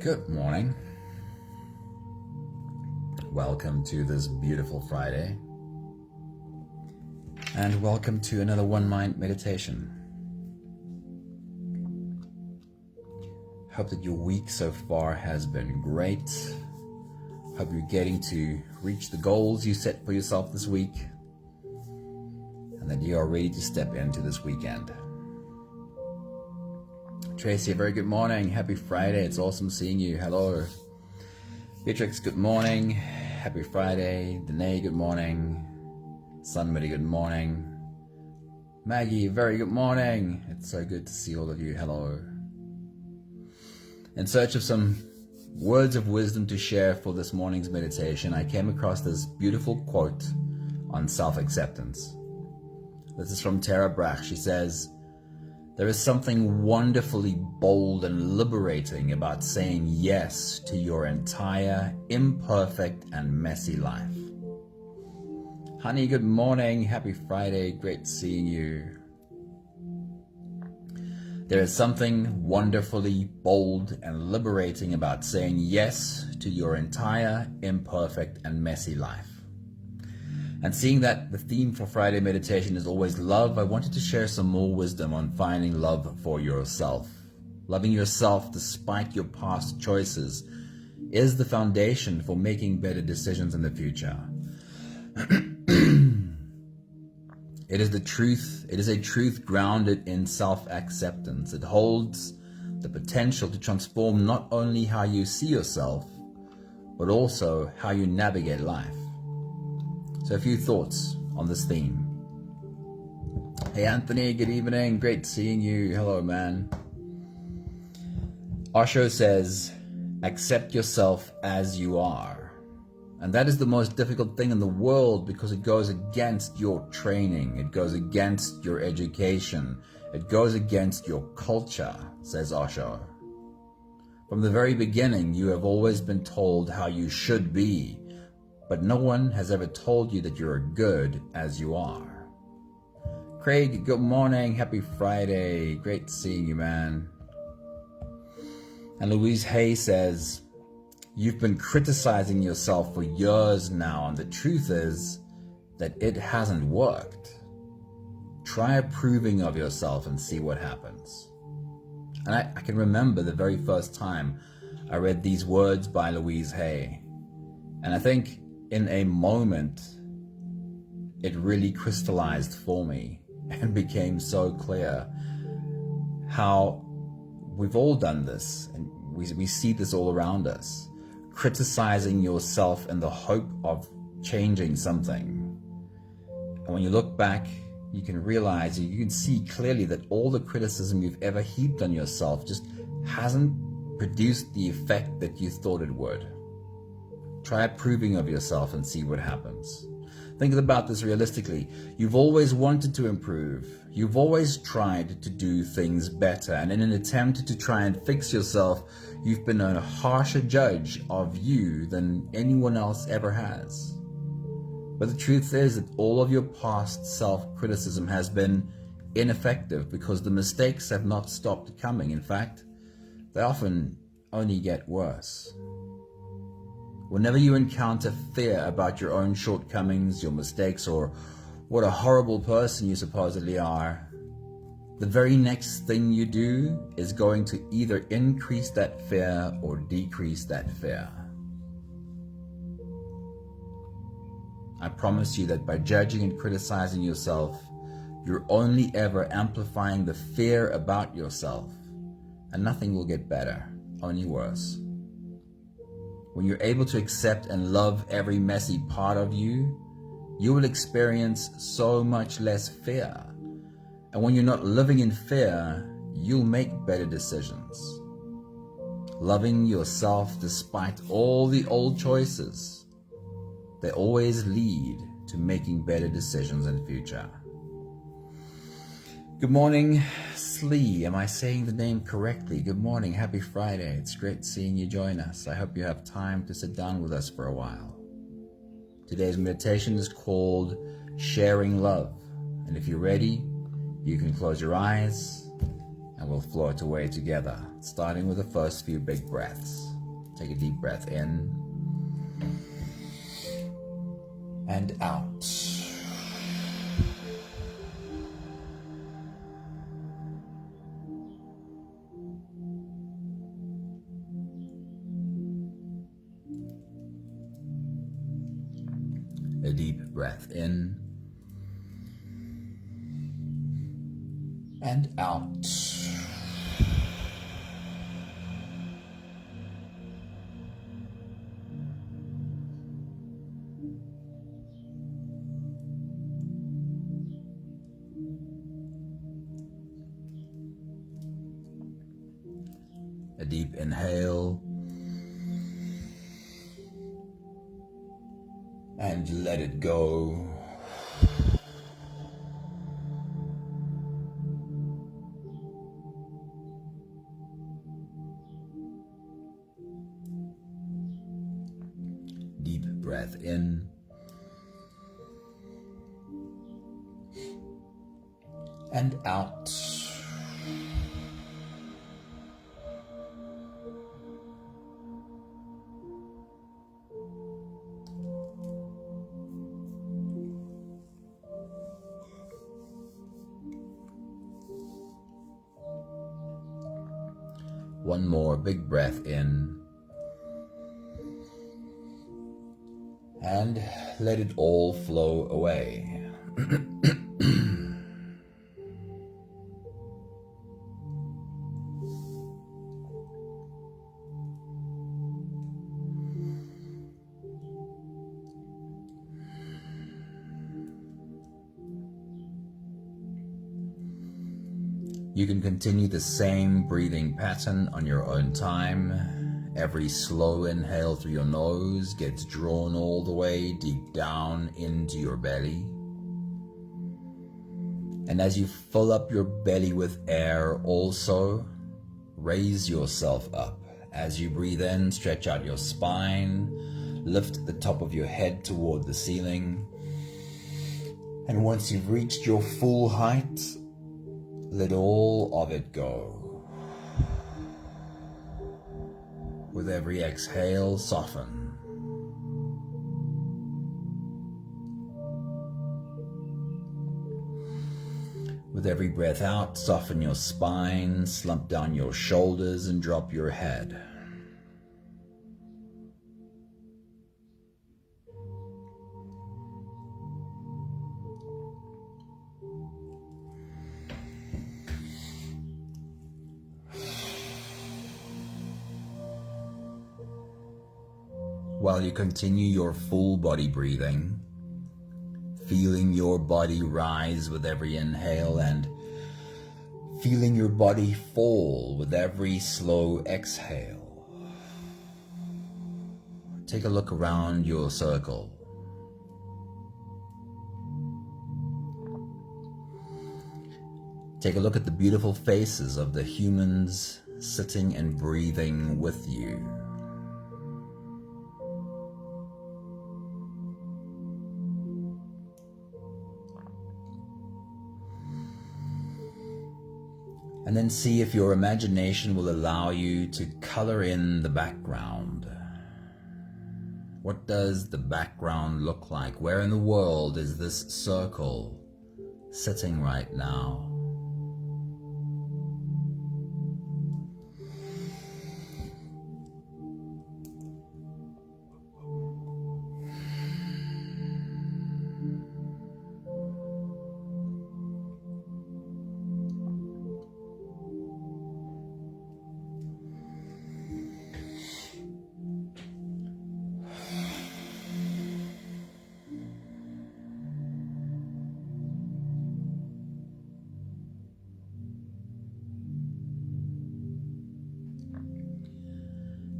Good morning. Welcome to this beautiful Friday. And welcome to another One Mind meditation. Hope that your week so far has been great. Hope you're getting to reach the goals you set for yourself this week. And that you are ready to step into this weekend. Tracy, a very good morning. Happy Friday. It's awesome seeing you. Hello. Beatrix, good morning. Happy Friday. Danae, good morning. Sunmity, good morning. Maggie, very good morning. It's so good to see all of you. Hello. In search of some words of wisdom to share for this morning's meditation, I came across this beautiful quote on self-acceptance. This is from Tara Brach. She says, "There is something wonderfully bold and liberating about saying yes to your entire imperfect and messy life." Honey, good morning. Happy Friday. Great seeing you. There is something wonderfully bold and liberating about saying yes to your entire imperfect and messy life. And seeing that the theme for Friday meditation is always love, I wanted to share some more wisdom on finding love for yourself. Loving yourself despite your past choices is the foundation for making better decisions in the future. It is a truth grounded in self-acceptance. It holds the potential to transform not only how you see yourself, but also how you navigate life. So a few thoughts on this theme. Hey Anthony, good evening. Great seeing you. Hello, man. Osho says, accept yourself as you are. And that is the most difficult thing in the world because it goes against your training. It goes against your education. It goes against your culture, says Osho. From the very beginning, you have always been told how you should be, but no one has ever told you that you're good as you are. Craig, good morning. Happy Friday. Great seeing you, man. And Louise Hay says, you've been criticizing yourself for years now, and the truth is that it hasn't worked. Try approving of yourself and see what happens. And I can remember the very first time I read these words by Louise Hay. And I think in a moment, it really crystallized for me and became so clear how we've all done this, and we see this all around us. Criticizing yourself in the hope of changing something. And when you look back, you can realize, you can see clearly that all the criticism you've ever heaped on yourself just hasn't produced the effect that you thought it would. Try approving of yourself and see what happens. Think about this realistically. You've always wanted to improve. You've always tried to do things better. And in an attempt to try and fix yourself, you've been a harsher judge of you than anyone else ever has. But the truth is that all of your past self-criticism has been ineffective because the mistakes have not stopped coming. In fact, they often only get worse. Whenever you encounter fear about your own shortcomings, your mistakes, or what a horrible person you supposedly are, the very next thing you do is going to either increase that fear or decrease that fear. I promise you that by judging and criticizing yourself, you're only ever amplifying the fear about yourself, and nothing will get better, only worse. When you're able to accept and love every messy part of you, you will experience so much less fear. And when you're not living in fear, you'll make better decisions. Loving yourself despite all the old choices, they always lead to making better decisions in the future. Good morning, Slee. Am I saying the name correctly? Good morning. Happy Friday. It's great seeing you join us. I hope you have time to sit down with us for a while. Today's meditation is called Sharing Love. And if you're ready, you can close your eyes and we'll float away together, starting with the first few big breaths. Take a deep breath in and out. A deep breath in and out. A deep inhale and let it go. Deep breath in and out. One more big breath in and let it all flow away. You can continue the same breathing pattern on your own time. Every slow inhale through your nose gets drawn all the way deep down into your belly. And as you fill up your belly with air, also raise yourself up. As you breathe in, stretch out your spine, lift the top of your head toward the ceiling. And once you've reached your full height, let all of it go. With every exhale, soften. With every breath out, soften your spine, slump down your shoulders, and drop your head. While you continue your full body breathing, feeling your body rise with every inhale and feeling your body fall with every slow exhale. Take a look around your circle. Take a look at the beautiful faces of the humans sitting and breathing with you. And then see if your imagination will allow you to color in the background. What does the background look like? Where in the world is this circle sitting right now?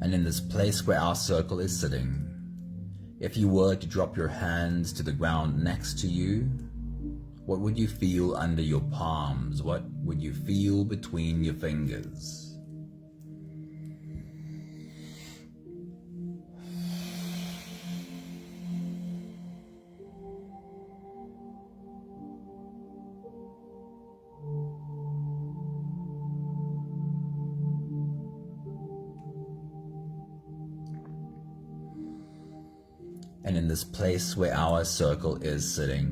And in this place where our circle is sitting, if you were to drop your hands to the ground next to you, what would you feel under your palms? What would you feel between your fingers? And in this place where our circle is sitting,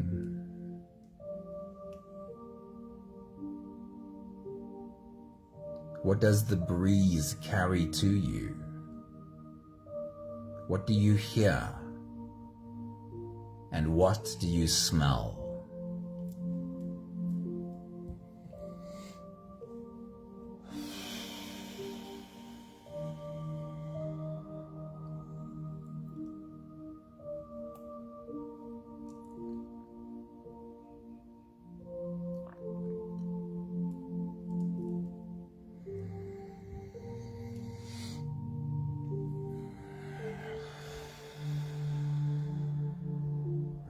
what does the breeze carry to you? What do you hear? And what do you smell?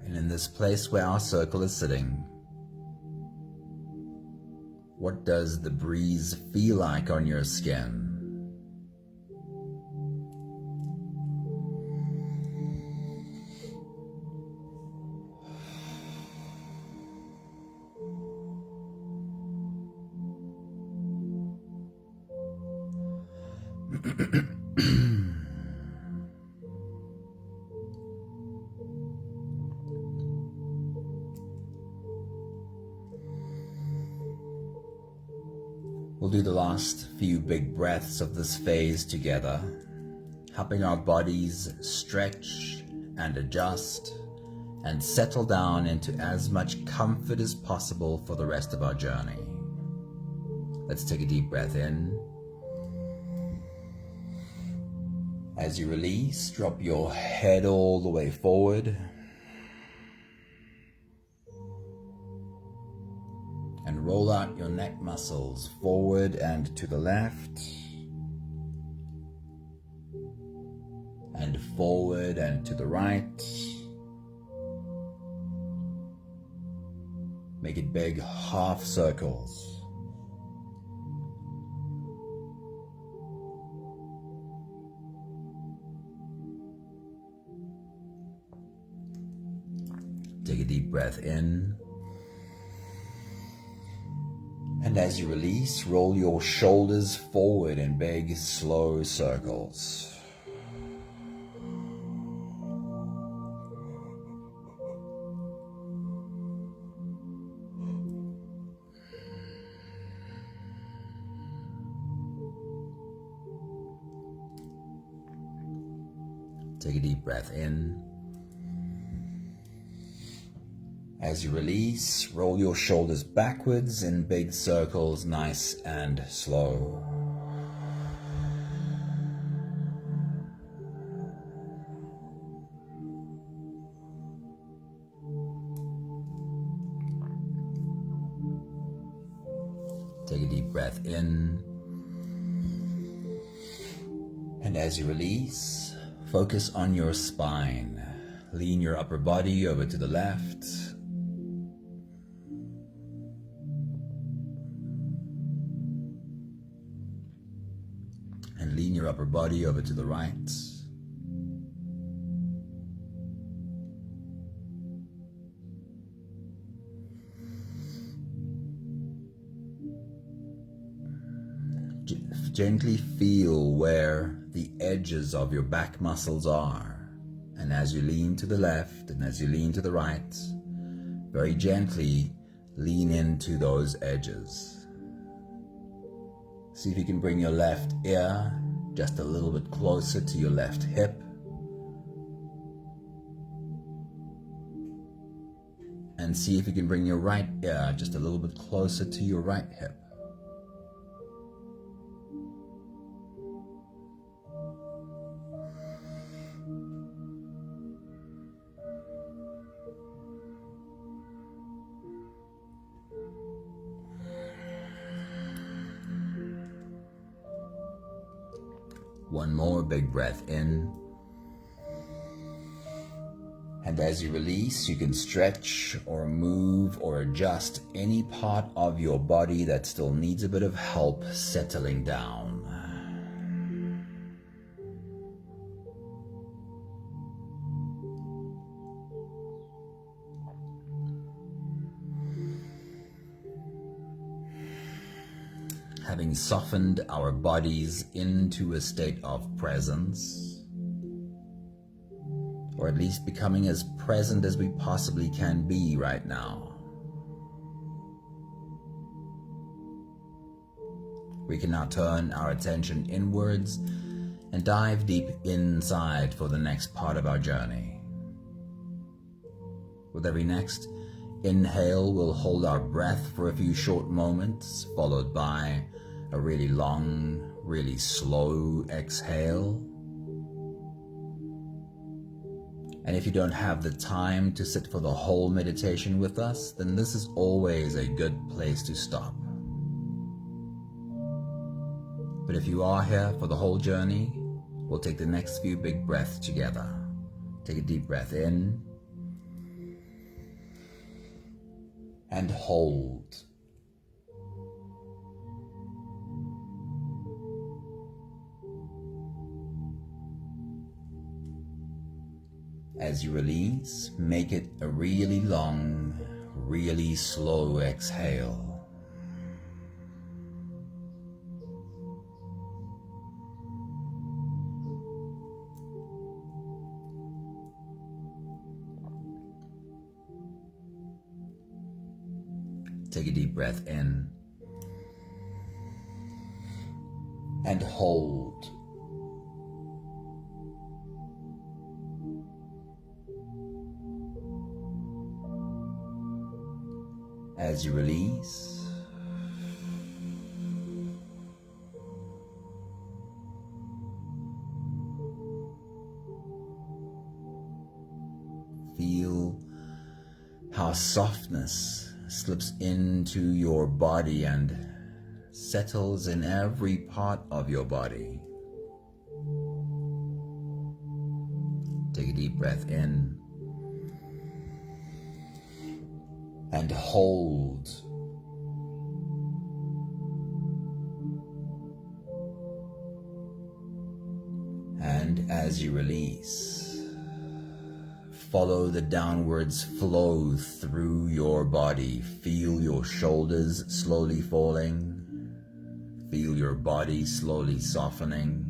In this place where our circle is sitting, what does the breeze feel like on your skin? We'll do the last few big breaths of this phase together, helping our bodies stretch and adjust and settle down into as much comfort as possible for the rest of our journey. Let's take a deep breath in. As you release, drop your head all the way forward. And roll out your neck muscles forward and to the left. And forward and to the right. Make it big half circles. Take a deep breath in. And as you release, roll your shoulders forward in big, slow circles. Take a deep breath in. As you release, roll your shoulders backwards in big circles, nice and slow. Take a deep breath in. And as you release, focus on your spine. Lean your upper body over to the left. And lean your upper body over to the right. Gently feel where the edges of your back muscles are. And as you lean to the left and as you lean to the right, very gently lean into those edges. See if you can bring your left ear just a little bit closer to your left hip. And see if you can bring your right ear just a little bit closer to your right hip. One more big breath in. And as you release, you can stretch or move or adjust any part of your body that still needs a bit of help settling down. Having softened our bodies into a state of presence, or at least becoming as present as we possibly can be right now. We can now turn our attention inwards and dive deep inside for the next part of our journey. With every next inhale, we'll hold our breath for a few short moments, followed by a really long, really slow exhale. And if you don't have the time to sit for the whole meditation with us, then this is always a good place to stop. But if you are here for the whole journey, we'll take the next few big breaths together. Take a deep breath in and hold. As you release, make it a really long, really slow exhale. Take a deep breath in and hold. As you release, feel how softness slips into your body and settles in every part of your body. Take a deep breath in and hold. And as you release, follow the downwards flow through your body. Feel your shoulders slowly falling. Feel your body slowly softening.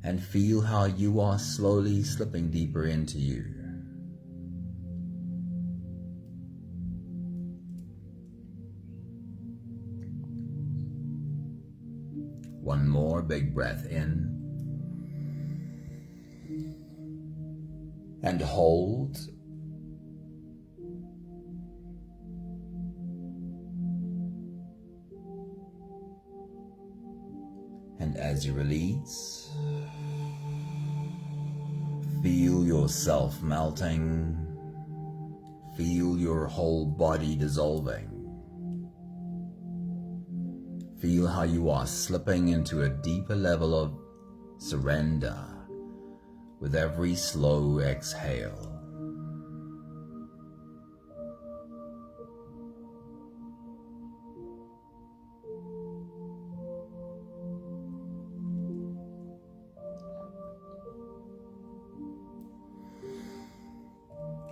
And feel how you are slowly slipping deeper into you. One more big breath in and hold. And as you release, feel yourself melting. Feel your whole body dissolving. Feel how you are slipping into a deeper level of surrender with every slow exhale.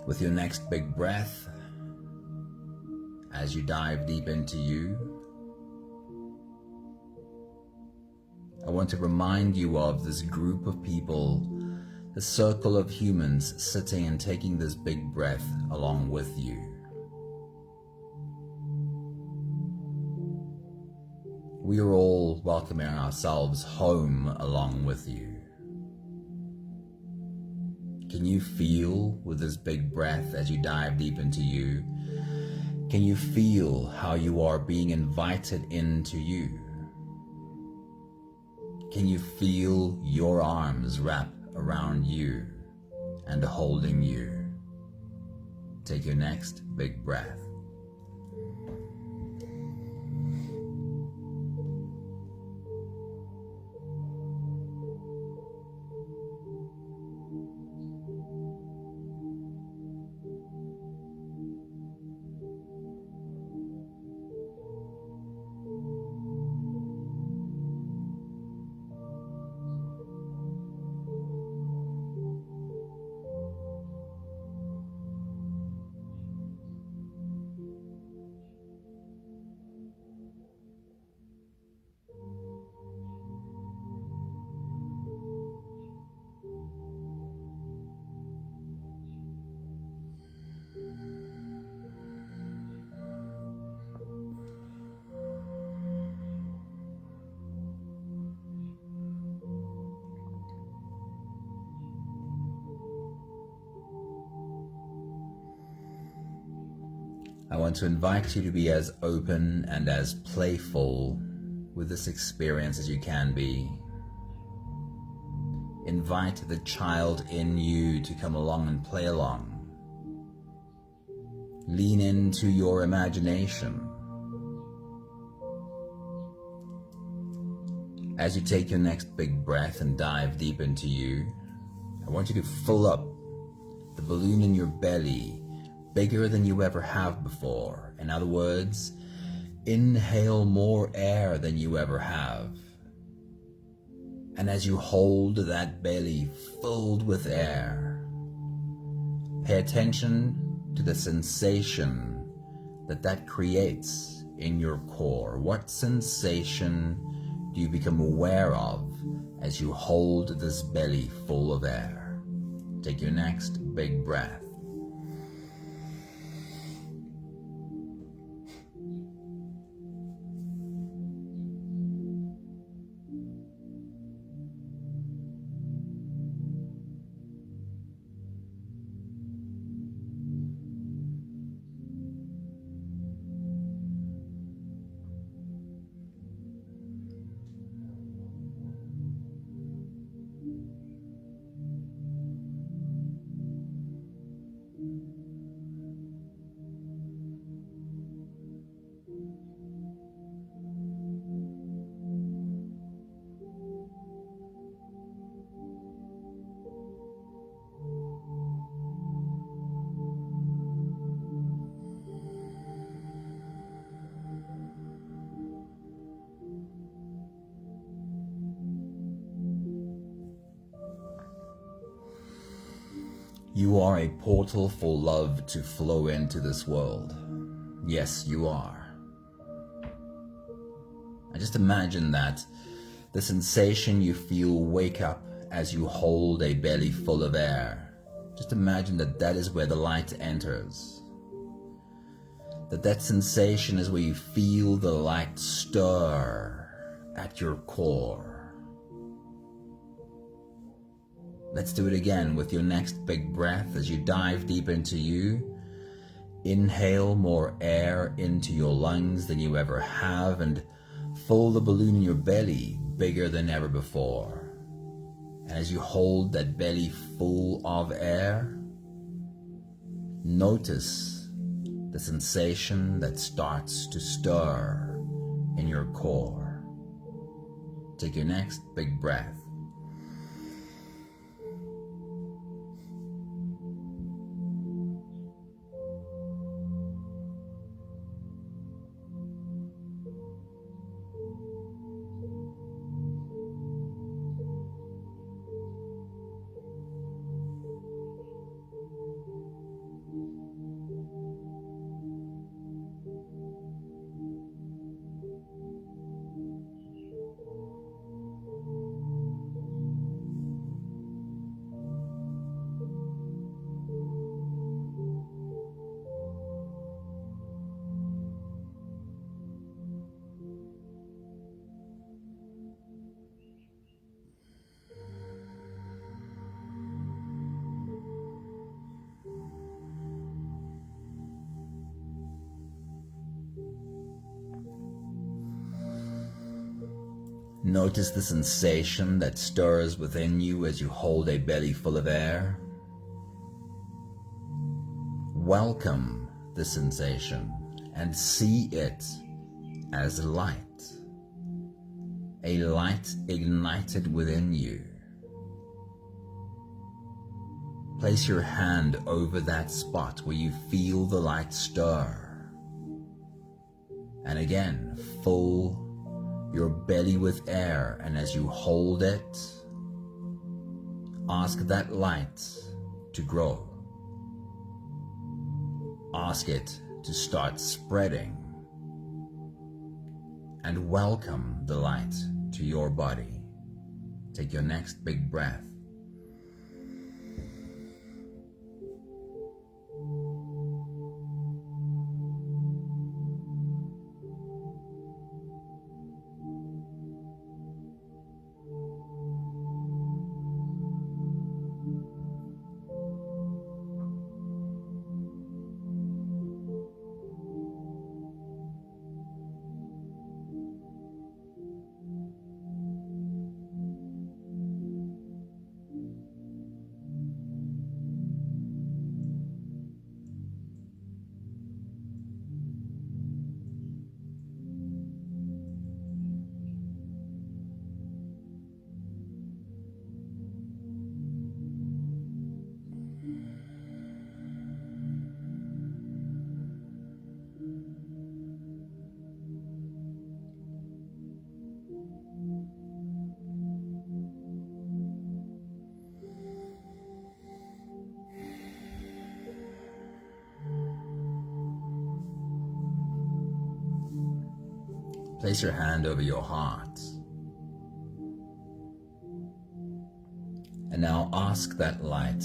With your next big breath, as you dive deep into you, I want to remind you of this group of people, the circle of humans sitting and taking this big breath along with you. We are all welcoming ourselves home along with you. Can you feel with this big breath as you dive deep into you? Can you feel how you are being invited into you? Can you feel your arms wrap around you and holding you? Take your next big breath. I want to invite you to be as open and as playful with this experience as you can be. Invite the child in you to come along and play along. Lean into your imagination. As you take your next big breath and dive deep into you, I want you to fill up the balloon in your belly bigger than you ever have before. In other words, inhale more air than you ever have. And as you hold that belly filled with air, pay attention to the sensation that creates in your core. What sensation do you become aware of as you hold this belly full of air? Take your next big breath. You are a portal for love to flow into this world. Yes, you are. And just imagine that the sensation you feel wake up as you hold a belly full of air. Just imagine that is where the light enters. That sensation is where you feel the light stir at your core. Let's do it again with your next big breath as you dive deep into you. Inhale more air into your lungs than you ever have and fill the balloon in your belly bigger than ever before. And as you hold that belly full of air, notice the sensation that starts to stir in your core. Take your next big breath. Notice the sensation that stirs within you as you hold a belly full of air. Welcome the sensation and see it as light. A light ignited within you. Place your hand over that spot where you feel the light stir. And again, fill your belly with air, and as you hold it, ask that light to grow. Ask it to start spreading, and welcome the light to your body. Take your next big breath. Place your hand over your heart. And now ask that light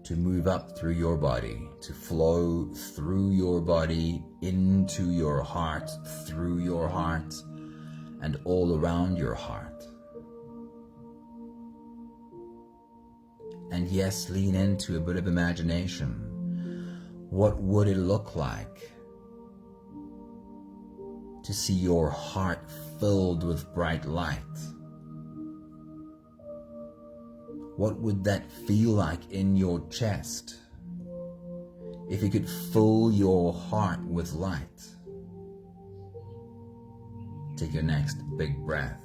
to move up through your body, to flow through your body, into your heart, through your heart, and all around your heart. And yes, lean into a bit of imagination. What would it look like to see your heart filled with bright light? What would that feel like in your chest if you could fill your heart with light? Take your next big breath.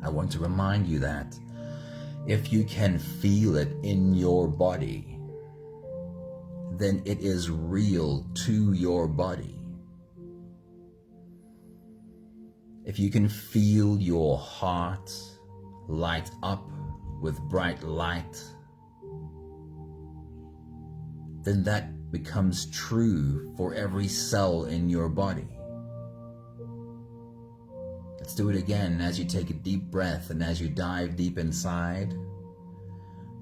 I want to remind you that if you can feel it in your body, then it is real to your body. If you can feel your heart light up with bright light, then that becomes true for every cell in your body. Let's do it again as you take a deep breath and as you dive deep inside.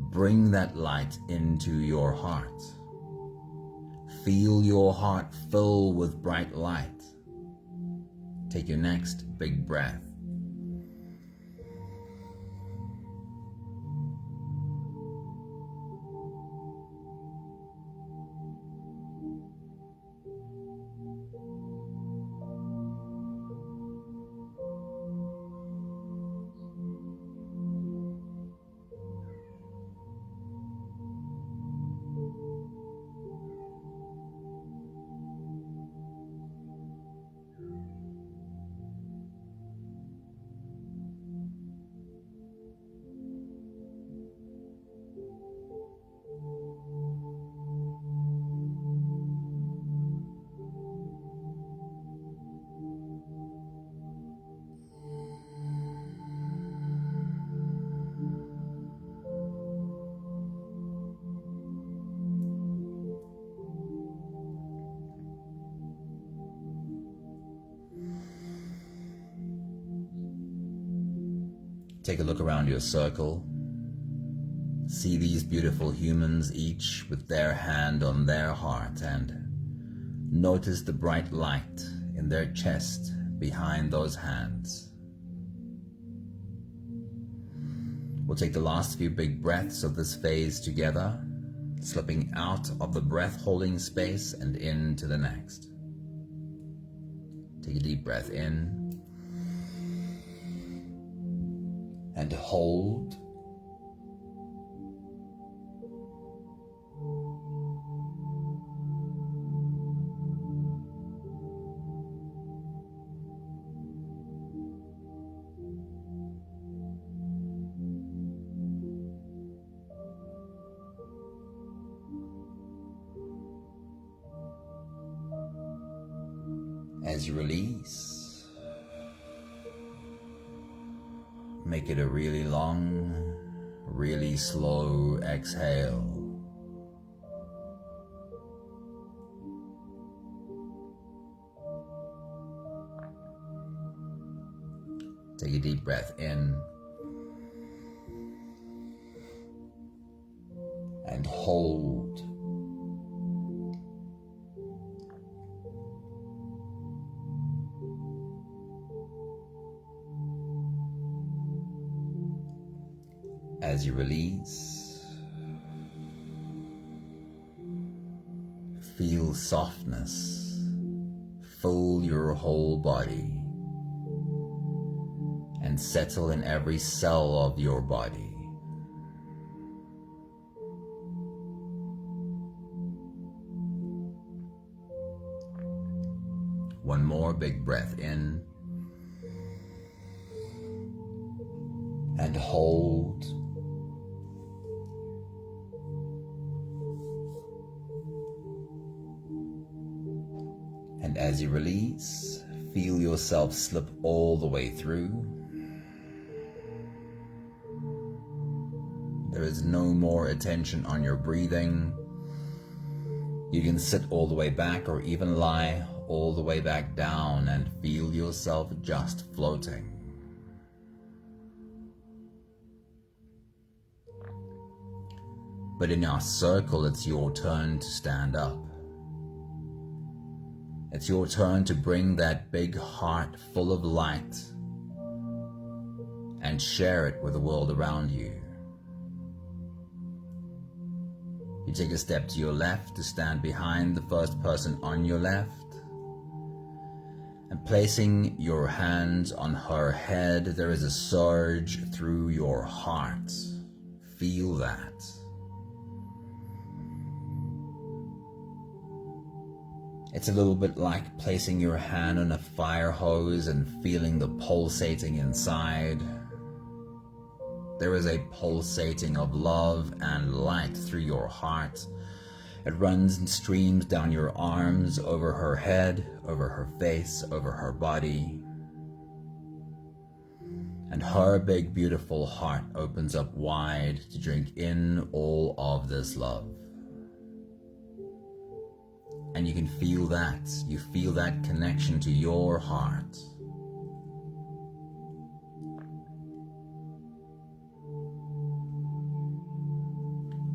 Bring that light into your heart. Feel your heart fill with bright light. Take your next big breath. Take a look around your circle. See these beautiful humans, each with their hand on their heart, and notice the bright light in their chest behind those hands. We'll take the last few big breaths of this phase together, slipping out of the breath-holding space and into the next. Take a deep breath in and hold. As you release, make it a really long, really slow exhale. Take a deep breath in and hold. As you release, Feel softness fill your whole body and settle in every cell of your body. One more big breath in and hold. And as you release, feel yourself slip all the way through. There is no more attention on your breathing. You can sit all the way back or even lie all the way back down and feel yourself just floating. But in our circle, it's your turn to stand up. It's your turn to bring that big heart full of light and share it with the world around you. You take a step to your left to stand behind the first person on your left, and placing your hands on her head, there is a surge through your heart. Feel that. It's a little bit like placing your hand on a fire hose and feeling the pulsating inside. There is a pulsating of love and light through your heart. It runs and streams down your arms, over her head, over her face, over her body. And her big, beautiful heart opens up wide to drink in all of this love. And you can feel that. You feel that connection to your heart.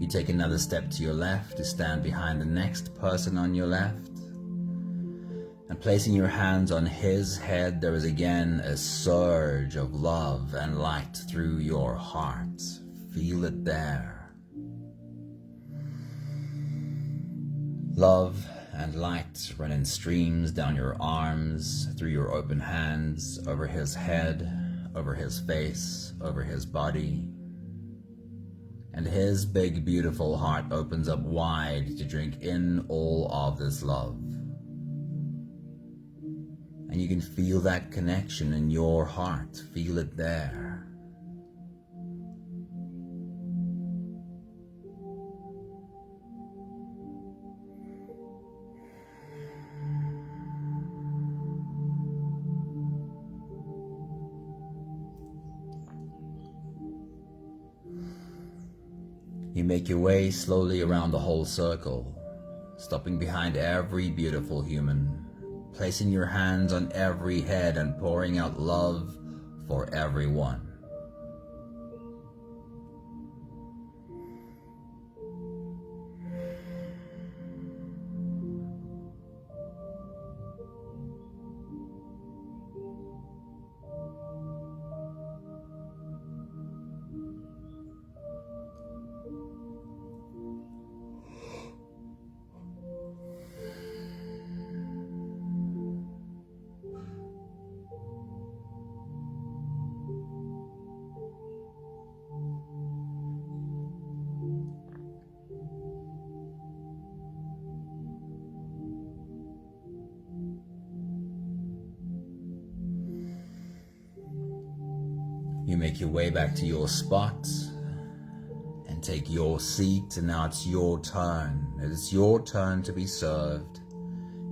You take another step to your left to stand behind the next person on your left. And placing your hands on his head, there is again a surge of love and light through your heart. Feel it there. Love and light run in streams down your arms, through your open hands, over his head, over his face, over his body. And his big, beautiful heart opens up wide to drink in all of this love. And you can feel that connection in your heart. Feel it there. You make your way slowly around the whole circle, stopping behind every beautiful human, placing your hands on every head and pouring out love for everyone. You make your way back to your spot and take your seat, and now it's your turn. It is your turn to be served.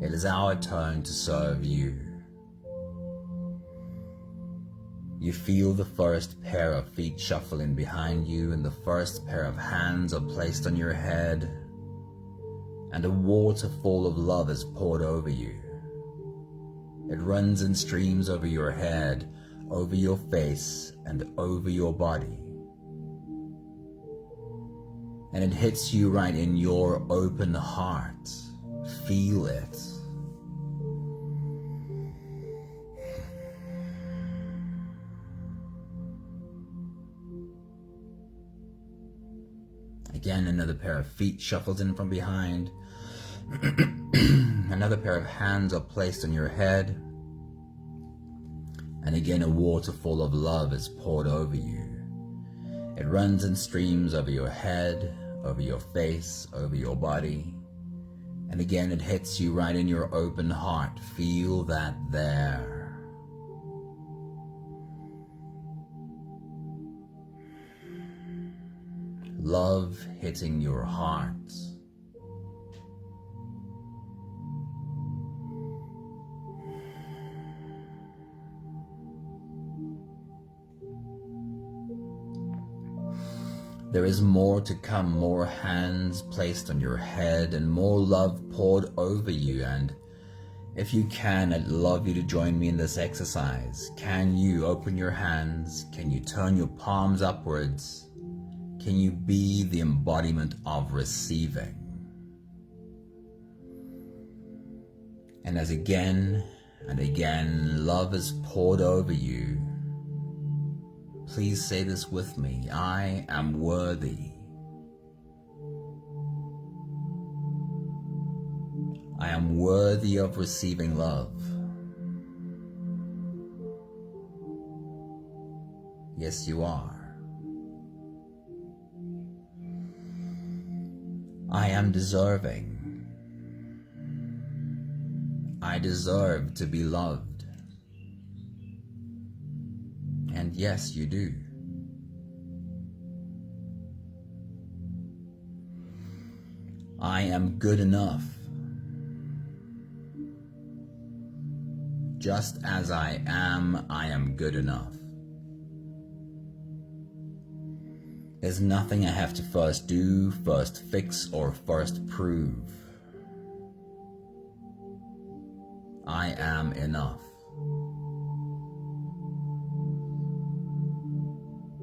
It is our turn to serve you. You feel the first pair of feet shuffle in behind you, and the first pair of hands are placed on your head, and a waterfall of love is poured over you. It runs in streams over your head, over your face, and over your body. And it hits you right in your open heart. Feel it. Again, another pair of feet shuffles in from behind. Another pair of hands are placed on your head. And again, a waterfall of love is poured over you. It runs in streams over your head, over your face, over your body. And again, it hits you right in your open heart. Feel that there. Love hitting your heart. There is more to come, more hands placed on your head and more love poured over you. And if you can, I'd love you to join me in this exercise. Can you open your hands? Can you turn your palms upwards? Can you be the embodiment of receiving? And as again and again love is poured over you, please say this with me. I am worthy. I am worthy of receiving love. Yes, you are. I am deserving. I deserve to be loved. And yes, you do. I am good enough. Just as I am good enough. There's nothing I have to first do, first fix, or first prove. I am enough.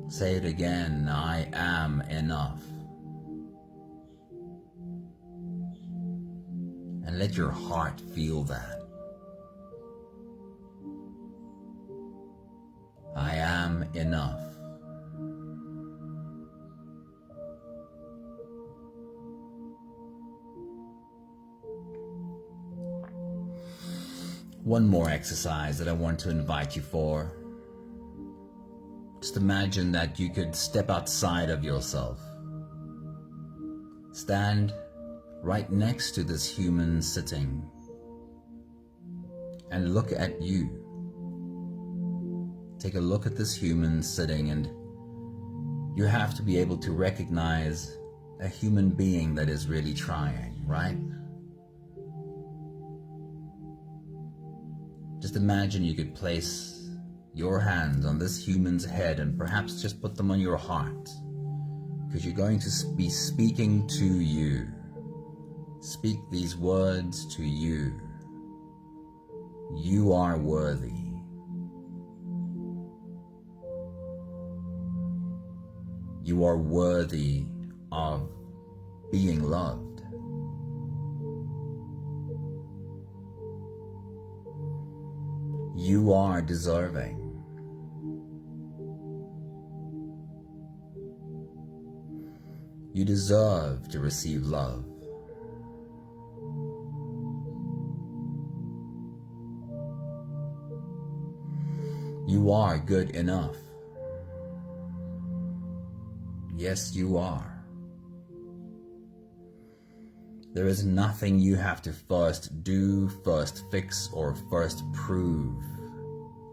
Say it again. I am enough. And let your heart feel that. I am enough. One more exercise that I want to invite you for. Just imagine that you could step outside of yourself. Stand right next to this human sitting and look at you. Take a look at this human sitting, and you have to be able to recognize a human being that is really trying, right? Just imagine you could place your hands on this human's head and perhaps just put them on your heart, because you're going to be speaking to you. Speak these words to you. You are worthy. You are worthy of being loved. You are deserving. You deserve to receive love. You are good enough. Yes, you are. There is nothing you have to first do, first fix, or first prove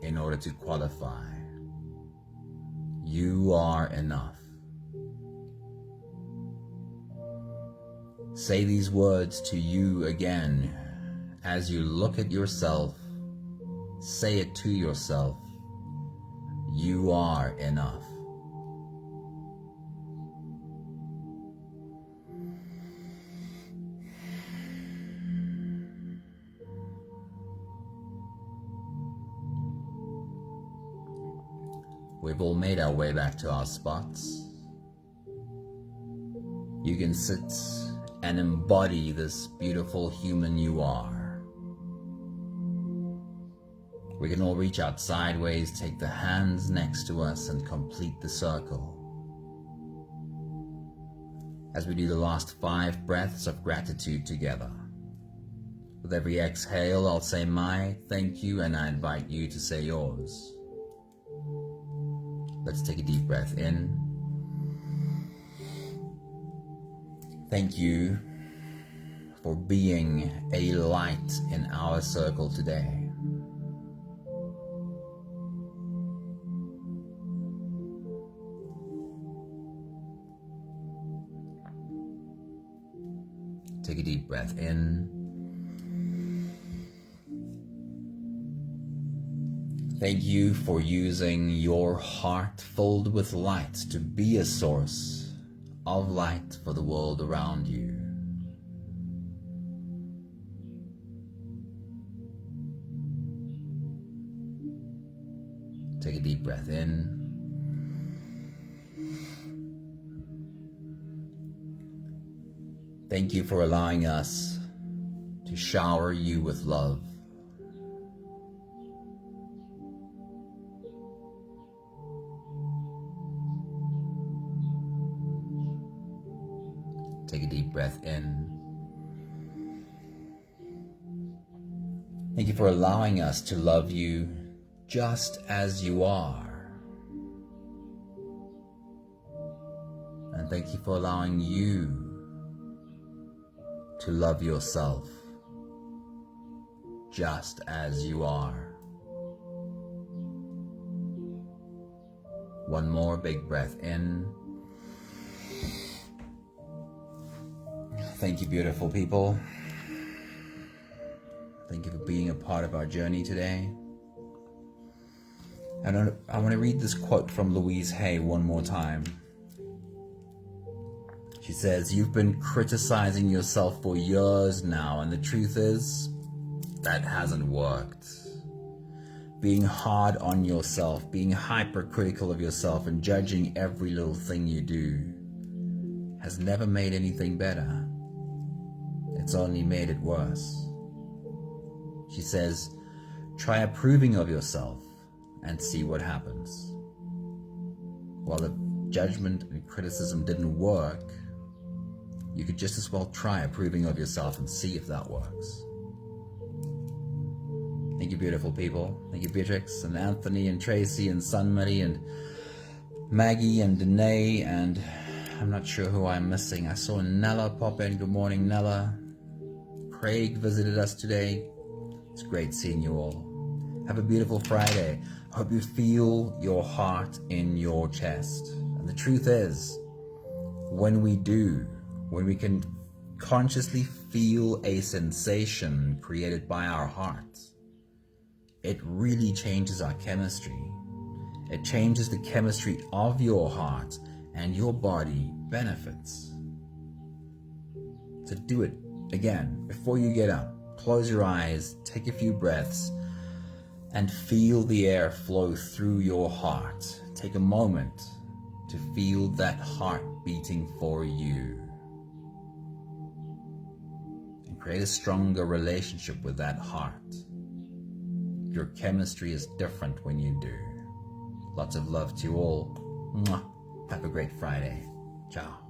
in order to qualify. You are enough. Say these words to you again as you look at yourself. Say it to yourself. You are enough. We've all made our way back to our spots. You can sit and embody this beautiful human you are. We can all reach out sideways, take the hands next to us, and complete the circle. As we do the last 5 breaths of gratitude together. With every exhale, I'll say my thank you, and I invite you to say yours. Let's take a deep breath in. Thank you for being a light in our circle today. Take a deep breath in. Thank you for using your heart filled with light to be a source of light for the world around you. Take a deep breath in. Thank you for allowing us to shower you with love. Take a deep breath in. Thank you for allowing us to love you just as you are. And thank you for allowing you to love yourself just as you are. One more big breath in. Thank you, beautiful people. Thank you for being a part of our journey today. And I want to read this quote from Louise Hay one more time. She says, "You've been criticizing yourself for years now, and the truth is, that hasn't worked. Being hard on yourself, being hypercritical of yourself, and judging every little thing you do has never made anything better. It's only made it worse." She says, "Try approving of yourself and see what happens." While the judgment and criticism didn't work, you could just as well try approving of yourself and see if that works. Thank you, beautiful people. Thank you, Beatrix and Anthony and Tracy and Sunmuddy and Maggie and Danae, and I'm not sure who I'm missing. I saw Nella pop in. Good morning, Nella. Craig visited us today. It's great seeing you all. Have a beautiful Friday. I hope you feel your heart in your chest. And the truth is, when we we can consciously feel a sensation created by our hearts, it really changes our chemistry. It changes the chemistry of your heart, and your body benefits. So do it again before you get up. Close your eyes, take a few breaths, and feel the air flow through your heart. Take a moment to feel that heart beating for you. And create a stronger relationship with that heart. Your chemistry is different when you do. Lots of love to you all. Mwah. Have a great Friday. Ciao.